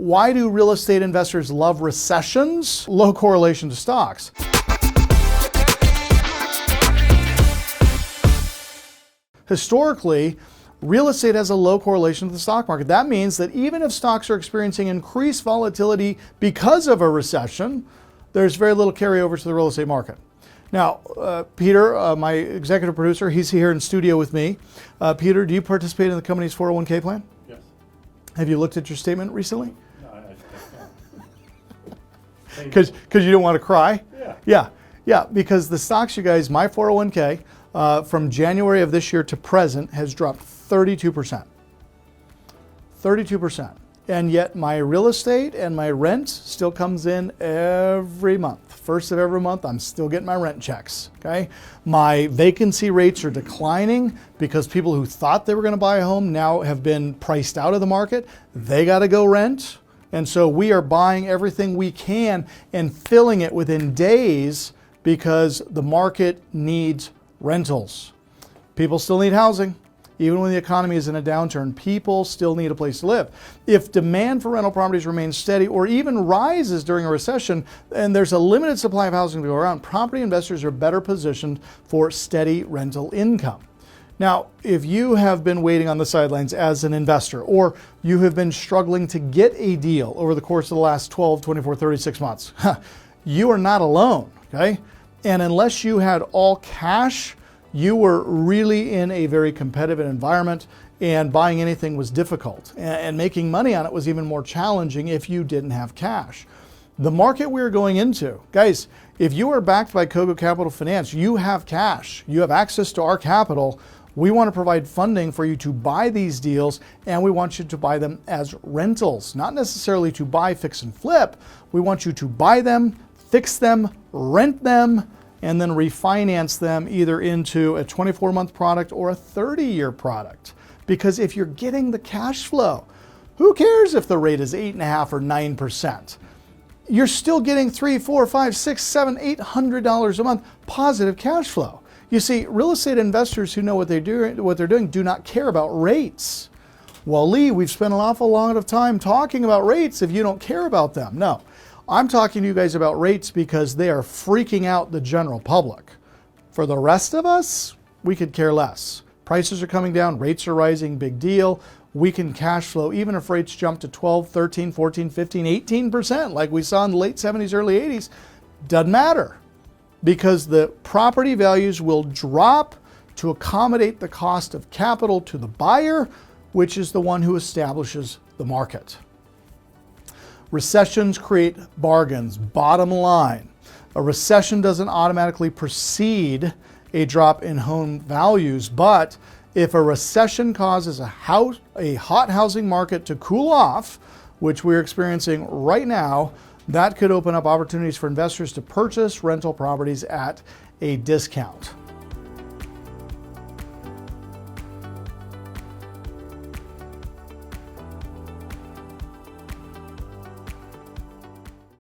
why do real estate investors love recessions? Low correlation to stocks. Historically, real estate has a low correlation to the stock market. That means that even if stocks are experiencing increased volatility because of a recession, there's very little carryover to the real estate market. Now, Peter, my executive producer, he's here in studio with me. Peter, do you participate in the company's 401k plan? Yes. Have you looked at your statement recently? No, I can't. Because you don't want to cry? Yeah. Yeah, because the stocks, you guys, my 401k, from January of this year to present has dropped 32%. 32%. And yet my real estate and my rent still comes in every month. First of every month, I'm still getting my rent checks, okay? My vacancy rates are declining because people who thought they were gonna buy a home now have been priced out of the market. They gotta go rent. And so we are buying everything we can and filling it within days because the market needs rentals. People still need housing. Even when the economy is in a downturn, people still need a place to live. If demand for rental properties remains steady or even rises during a recession, and there's a limited supply of housing to go around, property investors are better positioned for steady rental income. Now, if you have been waiting on the sidelines as an investor, or you have been struggling to get a deal over the course of the last 12, 24, 36 months, you are not alone, okay? And unless you had all cash, you were really in a very competitive environment and buying anything was difficult. And making money on it was even more challenging if you didn't have cash. The market we're going into, guys, if you are backed by Kogo Capital Finance, you have cash, you have access to our capital. We want to provide funding for you to buy these deals, and we want you to buy them as rentals, not necessarily to buy, fix, and flip. We want you to buy them, fix them, rent them, and then refinance them either into a 24-month product or a 30-year product. Because if you're getting the cash flow, who cares if the rate is 8.5% or 9%? You're still getting $300, $400, $500, $600, $700, $800 a month positive cash flow. You see, real estate investors who know what they're doing do not care about rates. Well, Lee, we've spent an awful lot of time talking about rates if you don't care about them. No. I'm talking to you guys about rates because they are freaking out the general public. For the rest of us, we could care less. Prices are coming down, rates are rising, big deal. We can cash flow even if rates jump to 12, 13, 14, 15, 18% like we saw in the late 70s, early 80s. Doesn't matter because the property values will drop to accommodate the cost of capital to the buyer, which is the one who establishes the market. Recessions create bargains. Bottom line, a recession doesn't automatically precede a drop in home values, but if a recession causes a hot housing market to cool off, which we're experiencing right now, that could open up opportunities for investors to purchase rental properties at a discount.